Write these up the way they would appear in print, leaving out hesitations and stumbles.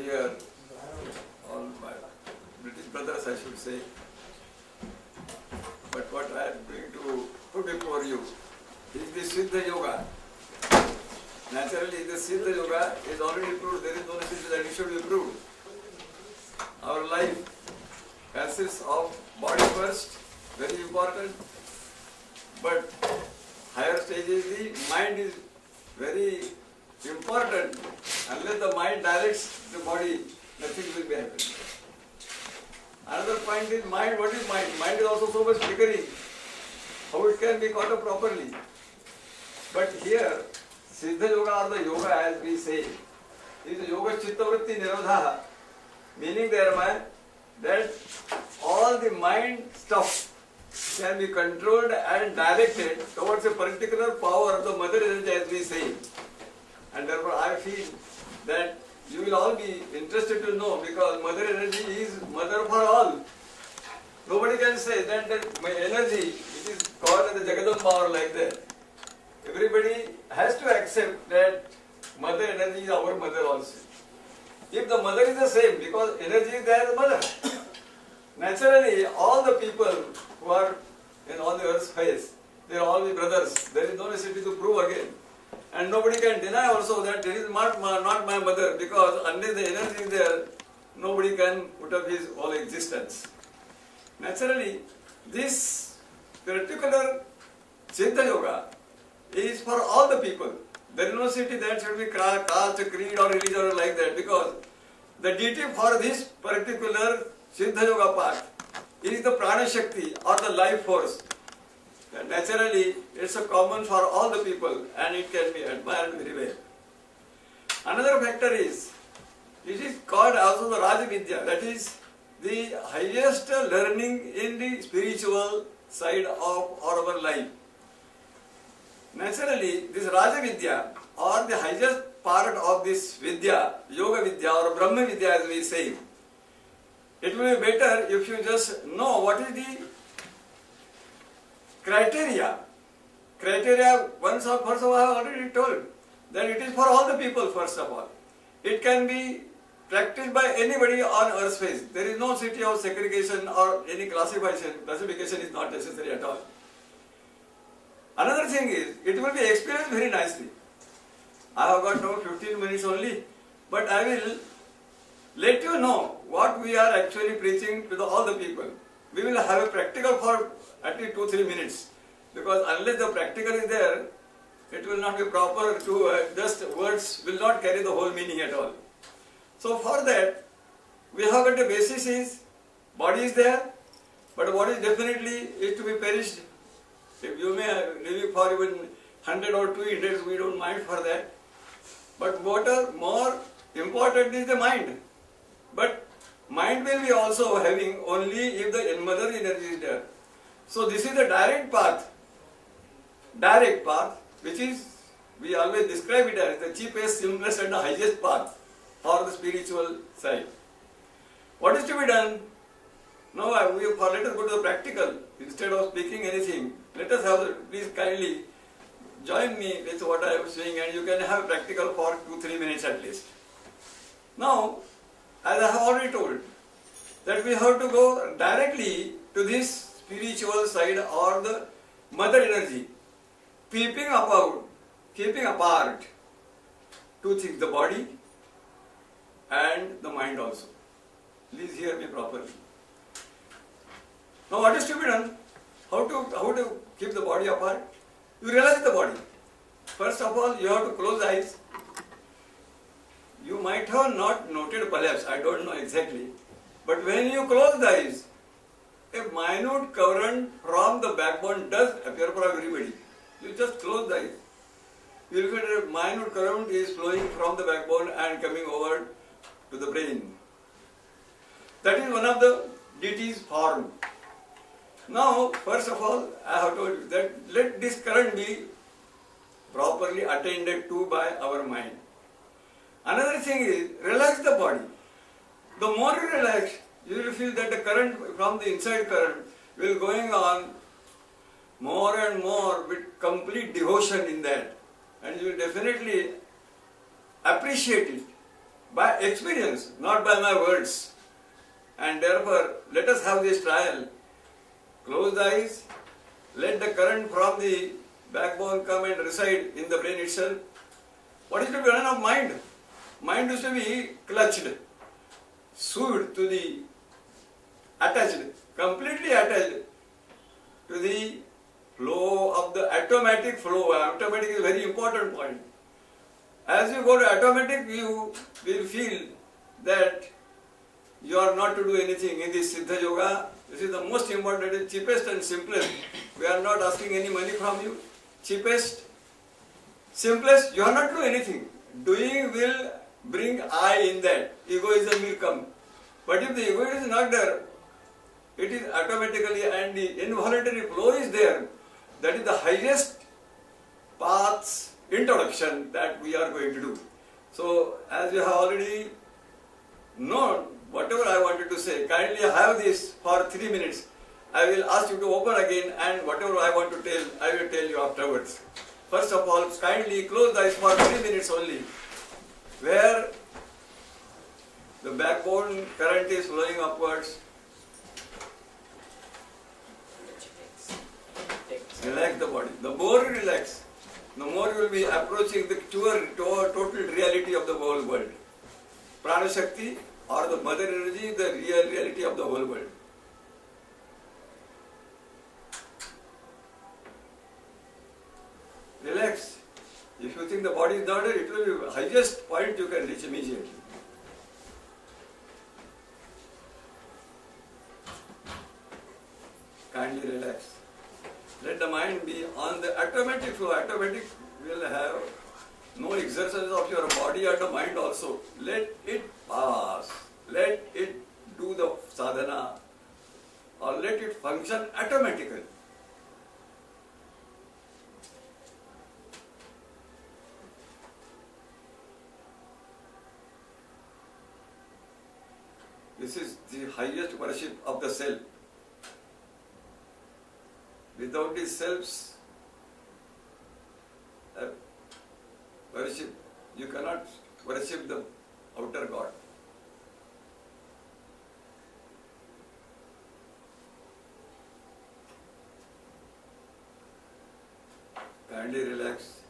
here, all my British brothers I should say, but what I am going to put before you is the Siddha Yoga. Naturally, the Siddha Yoga is already proved, there is no necessity that it should be proved. Our life consists of body first, very important, but higher stage is the mind is very important. Unless the mind directs the body, nothing will be happening. Another point is mind. What is mind? Mind is also so much flickering. How it can be caught up properly. But here, Siddha Yoga or the Yoga as we say, is Yoga Chitta Vritti Nirodha, meaning thereby that all the mind stuff can be controlled and directed towards a particular power of the mother energy as we say. And therefore I feel that you will all be interested to know because mother energy is mother for all. Nobody can say that my energy, it is called as the Jagadamba or like that. Everybody has to accept that mother energy is our mother also. If the mother is the same, because energy is there as mother. Naturally, all the people who are on the earth's face, they are all the brothers. There is no necessity to prove again. And nobody can deny also that there is not my mother, because unless the energy is there, nobody can put up his whole existence. Naturally, this particular Siddha Yoga is for all the people. There is no necessity that should be caste, creed or religion or like that, because the deity for this particular Siddha Yoga path is the Prana Shakti or the life force. And naturally, it's a common for all the people and it can be admired very well. Another factor is, it is called also the Raja Vidya, that is the highest learning in the spiritual side of our life. Naturally, this Raja Vidya or the highest part of this Vidya, Yoga Vidya or Brahma Vidya as we say, it will be better if you just know what is the criteria. Criteria, first of all, I have already told that it is for all the people first of all. It can be practiced by anybody on earth's face. There is no city of segregation or any classification. Classification is not necessary at all. Another thing is, it will be experienced very nicely. I have got now 15 minutes only, but I will let you know what we are actually preaching to all the people. We will have a practical for at least 2-3 minutes, because unless the practical is there, it will not be proper to just words will not carry the whole meaning at all. So for that, we have got the basis is, body is there, but what is definitely is to be perished. If you may live for even 100 or 200, we don't mind for that. But what are more important is the mind. But mind will be also having only if the mother energy is there. So this is the direct path, which is, we always describe it as the cheapest, simplest and the highest path for the spiritual side. What is to be done? Now let us go to the practical. Instead of speaking anything, let us have, please kindly join me with what I am saying and you can have practical for 2-3 minutes at least. Now, as I have already told, that we have to go directly to this spiritual side or the mother energy, keeping apart two things, the body and the mind also. Please hear me properly. Now what is to be done? How to keep the body apart? You realize the body. First of all, you have to close the eyes. You might have not noted perhaps, I don't know exactly. But when you close the eyes, a minute current from the backbone does appear for everybody. You just close the eyes. You will get a minute current is flowing from the backbone and coming over to the brain. That is one of the deities form. Now, first of all, I have told you that let this current be properly attended to by our mind. Another thing is, relax the body. The more you relax, you will feel that the current from the inside current will going on more and more with complete devotion in that. And you will definitely appreciate it. by experience, not by my words. And therefore, let us have this trial. Close the eyes, let the current from the backbone come and reside in the brain itself. What is to be done of mind? Mind is to be clutched, sewed to the, attached, completely attached to the flow of the automatic flow. Automatic is a very important point. As you go to automatic, you will feel that you are not to do anything in this Siddha Yoga. This is the most important, it is cheapest and simplest. We are not asking any money from you. Cheapest, simplest, you are not to do anything. Doing will bring I in that. Egoism will come. But if the ego is not there, it is automatically, and the involuntary flow is there. That is the highest path's introduction that we are going to do. So, as you have already known, whatever I wanted to say, kindly have this for 3 minutes. I will ask you to open again, and whatever I want to tell, I will tell you afterwards. First of all, kindly close the eyes for 3 minutes only, where the backbone current is flowing upwards. Relax the body. The more you relax, the more you will be approaching the total reality of the whole world. Prana Shakti or the mother energy, the real reality of the whole world. Relax. If you think the body is not there, it will be the highest point you can reach immediately. Kindly relax. Let the mind be on the automatic flow. Automatic will have no exercise of your body and the mind also. Let it pass. Let it do the sadhana, or let it function automatically. This is the highest worship of the self. Without these selves, worship, you cannot worship the outer God. Kindly relax.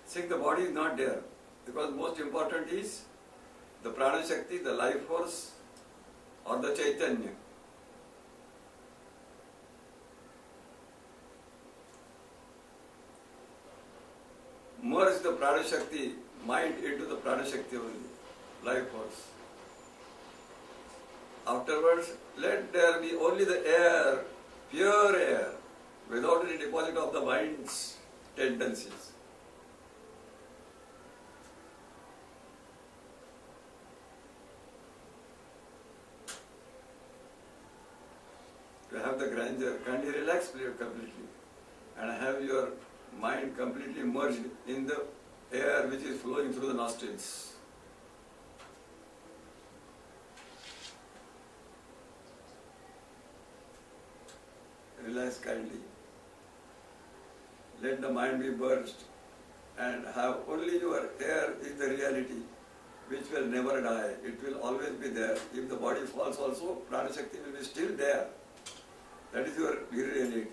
Think the body is not there, because most important is the prana shakti, the life force, or the chaitanya. Merge the prana shakti, mind into the prana shakti only, life force. Afterwards, let there be only the air, pure air, without any deposit of the mind's tendencies. To have the grandeur, kindly relax completely, and have your mind completely merged in the air which is flowing through the nostrils. Relax kindly. Let the mind be burst, and have only your air is the reality which will never die. It will always be there. If the body falls also, prana shakti will be still there. That is your reality.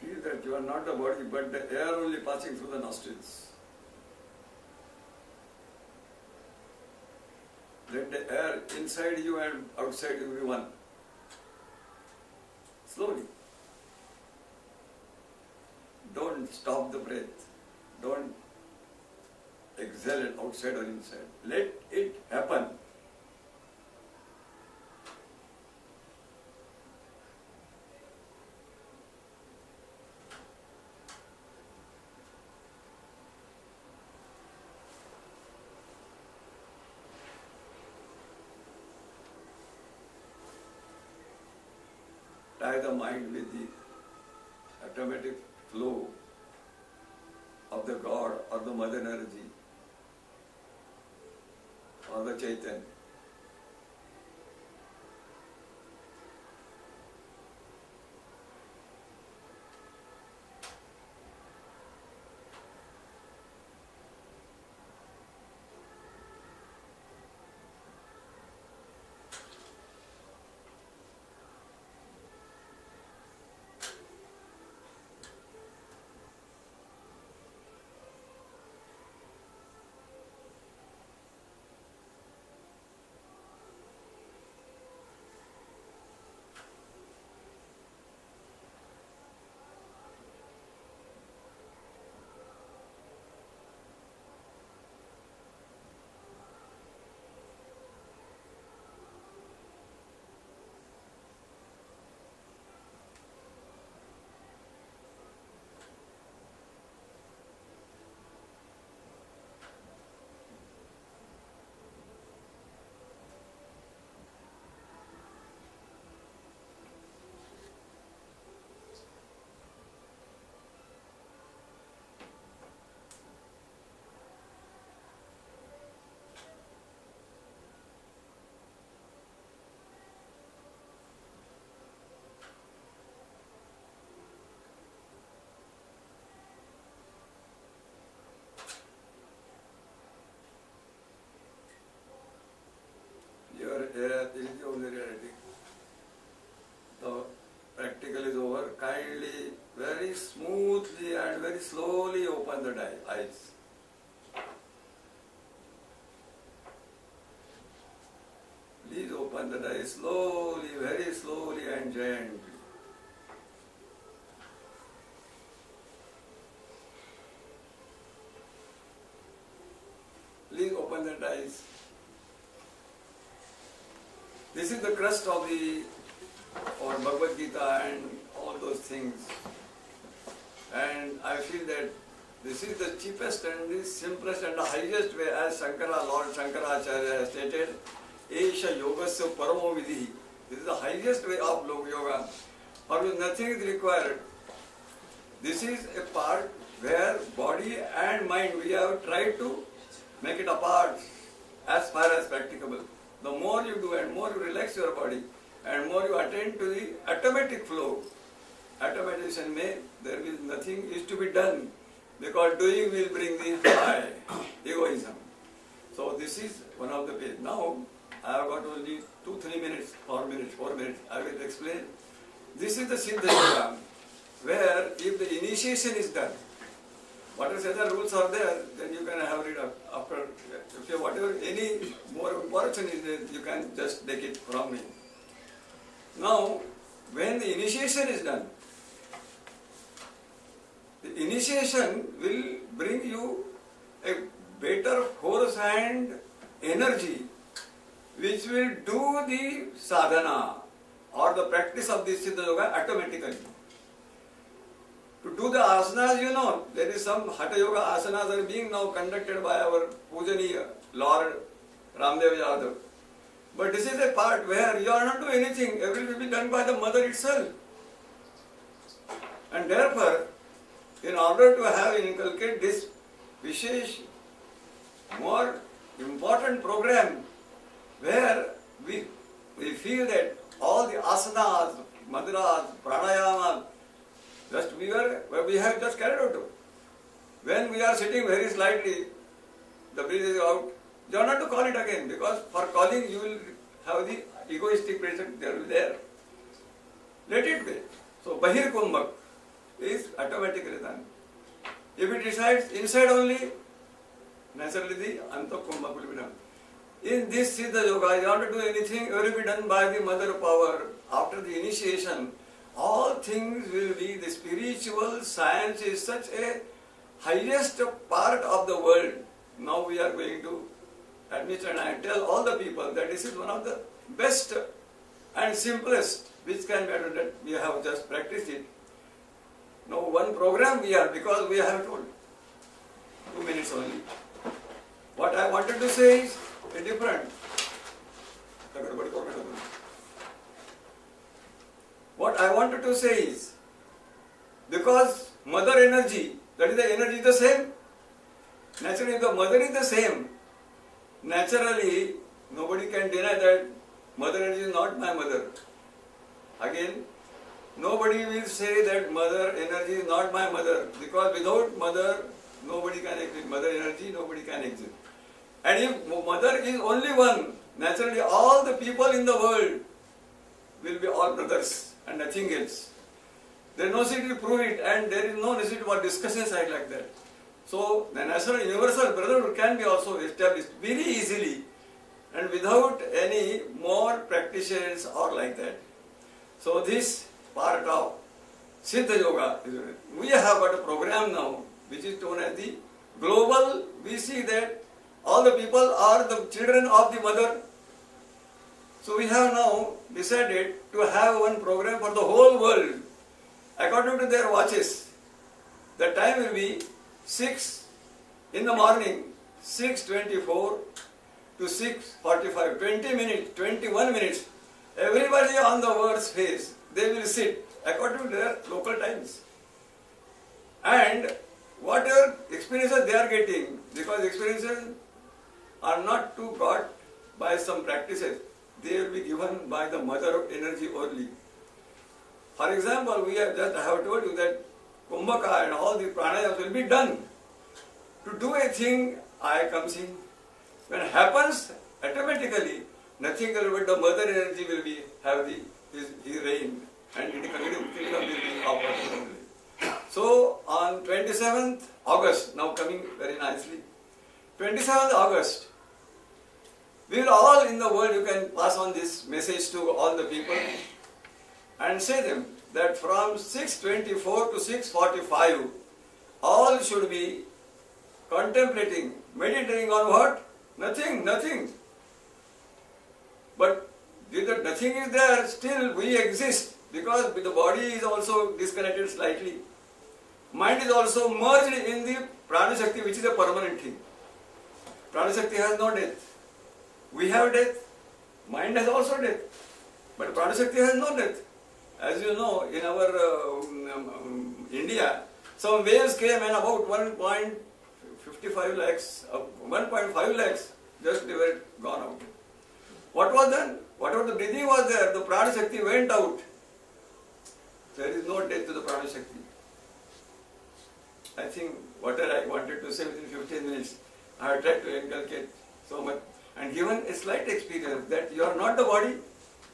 Feel that you are not the body, but the air only passing through the nostrils. Let the air inside you and outside you be one. Slowly. Don't stop the breath. Don't exhale it outside or inside. Let it happen. tie the mind with the automatic flow of the God or the Mother Energy or the Chaitanya. This is the only reality. The practical is over. Kindly, very smoothly and very slowly open the eyes. Please open the eyes slowly, very slowly and gently. Please open the eyes. This is the crust of the Bhagavad Gita and all those things. And I feel that this is the cheapest and the simplest and the highest way, as Lord Shankaracharya has stated, Esha Yogasya Paramo Vidhi. This is the highest way of yoga, for which nothing is required. This is a part where body and mind, we have tried to make it apart as far as practicable. The more you do and more you relax your body and more you attend to the automatic flow, automatization there is nothing is to be done, because doing will bring the high egoism. So this is one of the ways. Now I have got only 2-3 minutes, 4 minutes, I will explain. This is the Siddha Yoga, where if the initiation is done, whatever rules are there, then you can have it after. If whatever any more information is there, you can just take it from me. Now, when the initiation is done, the initiation will bring you a better force and energy, which will do the sadhana or the practice of this Siddha Yoga automatically. To do the asanas, there is some Hatha Yoga asanas are being now conducted by our Pujaniya Lord Ramdev Yadav. But this is a part where you are not doing anything, everything will be done by the mother itself. And therefore, in order to have inculcated this Vishesh, more important program, where we feel that all the asanas, mudras, pranayamas, we have just carried out. When we are sitting very slightly, the breath is out, you are not to call it again, because for calling you will have the egoistic present there. Let it be. So Bahir Kumbhak is automatically done. If it resides inside only, naturally the Anta Kumbhak will be done. In this Siddha Yoga, you want to do anything, it will be done by the Mother Power. After the initiation, all things will be, the spiritual science is such a highest part of the world. Now we are going to admit, and I tell all the people that this is one of the best and simplest which can be done, that we have just practiced it. Now one program we are, because we have told 2 minutes only. What I wanted to say is a different. what I wanted to say is, because mother energy, that is the energy is the same. Naturally, if the mother is the same, naturally nobody can deny that mother energy is not my mother. Again, nobody will say that mother energy is not my mother, because without mother, nobody can exist. Mother energy, nobody can exist. And if mother is only one, naturally all the people in the world will be all brothers and nothing else. There is no necessity to prove it, and there is no necessity for discussions like that. So the national universal brotherhood can be also established very easily and without any more practitioners or like that. So this part of Siddha Yoga, we have got a program now which is known as the global. We see that all the people are the children of the mother. So we have now decided to have one program for the whole world according to their watches. The time will be 6 in the morning, 6:24 to 6:45, 20 minutes, 21 minutes. Everybody on the world's face, they will sit according to their local times. And whatever experiences they are getting, because experiences are not too got by some practices, they will be given by the mother of energy only. For example, I have told you that Kumbhaka and all the pranayams will be done. To do a thing, I comes in. When it happens, automatically, nothing else but the mother energy will be have his reign, and it will be operational. So on 27th August, now coming very nicely, 27th August, we will all in the world, you can pass on this message to all the people and say them that from 6:24 to 6:45, all should be contemplating, meditating on what? Nothing. But if that nothing is there, still we exist, because the body is also disconnected slightly. Mind is also merged in the Prana Shakti, which is a permanent thing. Prana Shakti has no death. We have death. Mind has also death. But Prana Shakti has no death. As you know, in our India, some waves came and about 1.55 lakhs, 1.5 lakhs, just they were gone out. What was done? Whatever the breathing was there, the Prana Shakti went out. There is no death to the Prana Shakti. I think whatever I wanted to say within 15 minutes, I have tried to inculcate so much and given a slight experience that you are not the body,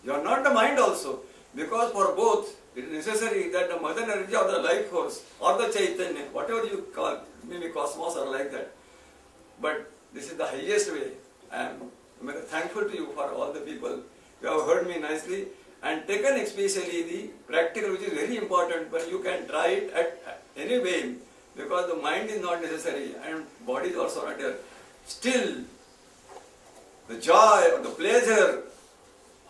you are not the mind also. Because for both, it is necessary that the mother energy or the life force or the Chaitanya, whatever you call, maybe cosmos or like that. But this is the highest way. I am thankful to you for all the people. You have heard me nicely and taken especially the practical, which is very important, but you can try it at any way, because the mind is not necessary and body is also not there. Still, the joy or the pleasure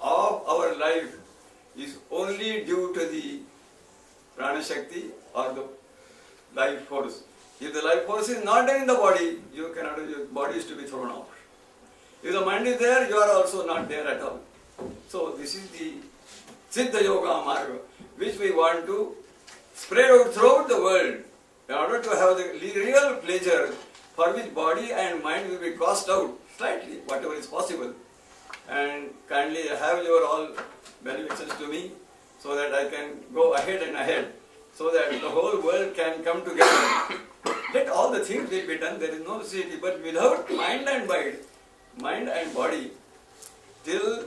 of our life is only due to the Prana Shakti or the life force. If the life force is not there in the body, you cannot, your body is to be thrown off. If the mind is there, you are also not there at all. So this is the Siddha Yoga Marga, which we want to spread out throughout the world in order to have the real pleasure, for which body and mind will be crossed out slightly, whatever is possible. And kindly have your all benefactions to me, so that I can go ahead and ahead, so that the whole world can come together. Let all the things be done, there is no necessity, but without mind and body, till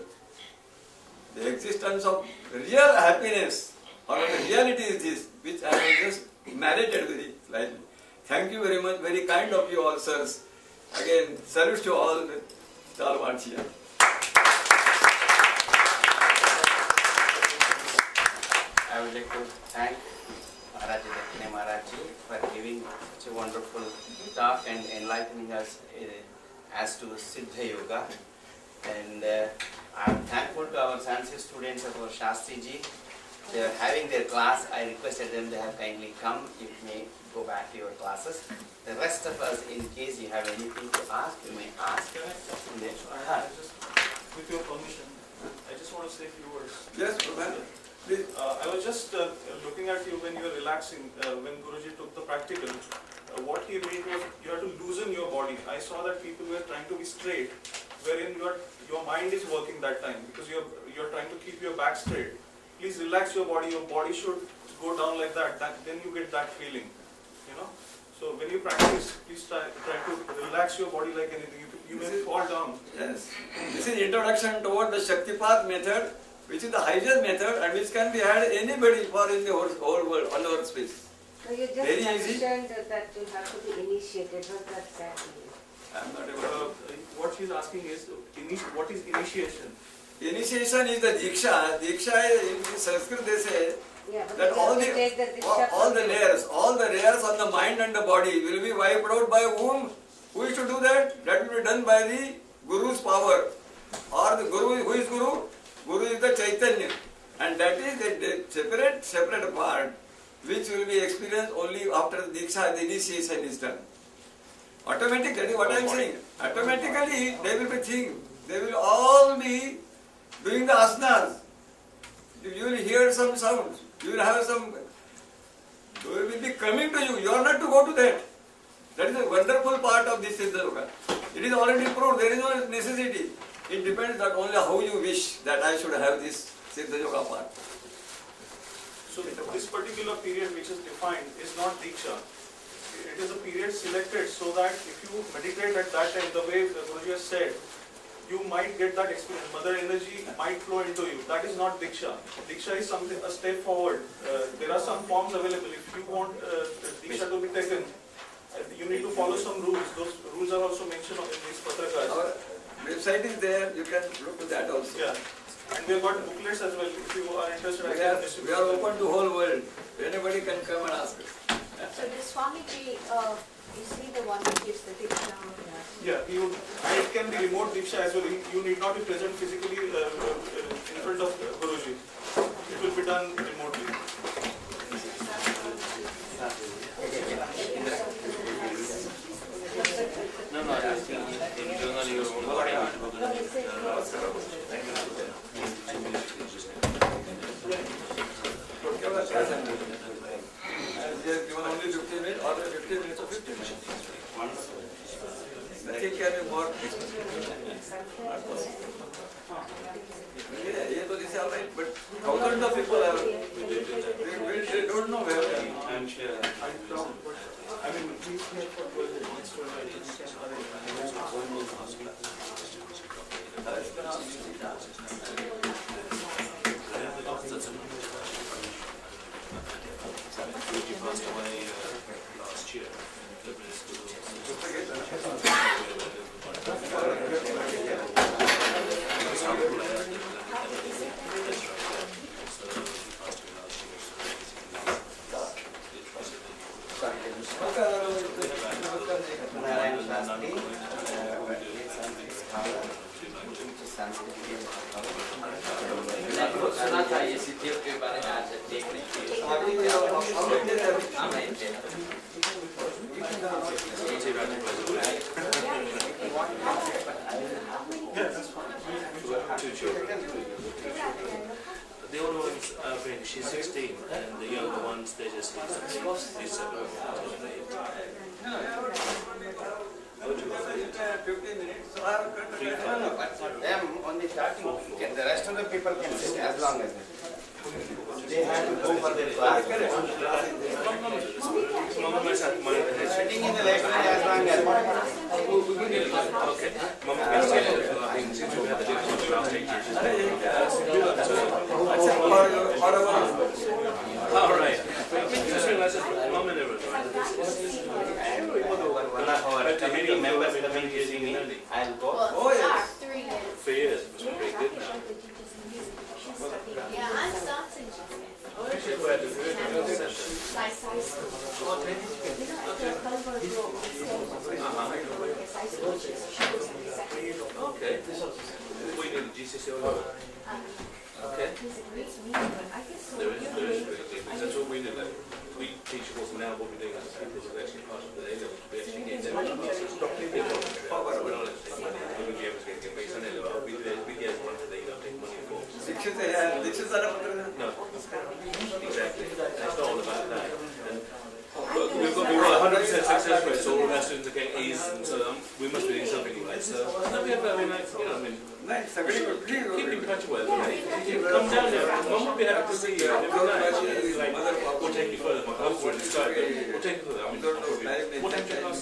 the existence of real happiness or the reality is this, which I have just narrated very slightly. Thank you very much, very kind of you all, sirs. Again, salute to all the stalwarts here. I would like to thank Bharatiya Vidya Bhavan for giving such a wonderful talk and enlightening us as to Siddha Yoga. And I am thankful to our Sanskrit students of our Shastri ji. They are having their class. I requested them to have kindly come. You may go back to your classes. The rest of us, in case you have anything to ask, you may ask. Just with your permission, I just want to say a few words. Yes, Prabhu. Please. I was just looking at you when you were relaxing, when Guruji took the practical. What he made was you have to loosen your body. I saw that people were trying to be straight, wherein your mind is working that time because you're trying to keep your back straight. Please relax your body. Your body should go down like that. Then you get that feeling, you know. So when you practice, please try to relax your body like anything. You may fall down. Yes. This is introduction toward the Shaktipat method, which is the highest method and which can be had anybody for in the whole world, all over space. So you just Very mentioned easy. that you have to be initiated. What does that mean? I am not able What she's asking is, what is initiation? to. Initiation is the Diksha. Diksha is, in Sanskrit they say Yeah, but that you have to take the Diksha all from the layers on the mind and the body will be wiped out by whom? Who is to do that? That will be done by the Guru's power. Or the Guru, who is Guru? Guru is the Chaitanya. And that is a separate part which will be experienced only after the Diksha, the initiation is done. Automatically, that is what I am saying. Automatically, they will be thinking. They will all be doing the asanas. You will hear some sounds. You will have some. They will be coming to you. You are not to go to that. That is a wonderful part of this Siddha Yoga. It is already proved. There is no necessity. It depends on only how you wish that I should have this Siddha Yoga part. So this particular period which is defined is not Diksha. It is a period selected so that if you meditate at that time, the way Guruji has said, you might get that experience. Mother energy might flow into you. That is not Diksha. Diksha is something, a step forward. There are some forms available. If you want Diksha to be taken, you need to follow some rules. Those rules are also mentioned in these patrakas. Our website is there. You can look to that also. Yeah. And we have got booklets as well. If you are interested, I can distribute. We are open to whole world. Anybody can come and ask us. So the Swamiji, is he the one who gives the Diksha? Yeah, it can be remote Diksha as well. You need not be present physically in front of Guruji. It will be done remotely. No, I'm asking in general your own body. They have given only 15 minutes or 15 minutes or 15 minutes. Nothing can be more expensive. Yeah, this is all right, but thousands of people have, they don't know where they are. I'm sure. I mean, please make for 12 minutes to Guruji passed away last year. Narayan Shastri, Sanskrit के सुना था ये सिद्धियों के बारे में आज देखने के लिए Two children. The older one's she's 16, and the younger ones, they're just these 7 or 15 minutes. So I have them only starting. The rest of the people can sit as long as they have to go for their class. Sitting in the lecture as long as. Okay. Mama can say since we had the difference last 8 years. All right. Just realize that Mama never Committee members coming using me, I'll go. Oh, yes. 3 years. for years. It was pretty good now. Yeah, I'm starting. Okay. We need a GCC or not? Okay. There is really good. That's what we do. Like, we teach a course now, what we do is people who actually pass the A levels, we actually get them. We're not taking money. We would be able to get based on A level. We do one today, you don't take money for. Dikshit are No. It's not all about that. And we've got 100% success rate, so all of our students are getting A's, and so we must be doing something right. So we have, I mean, like, you know, I mean, नाही सगळी कुठली keep in touch with us. Come down there. Mum will be happy to see you every night. Like, we'll take you further. My husband is Skype. We'll take you further. I mean, what time do you class?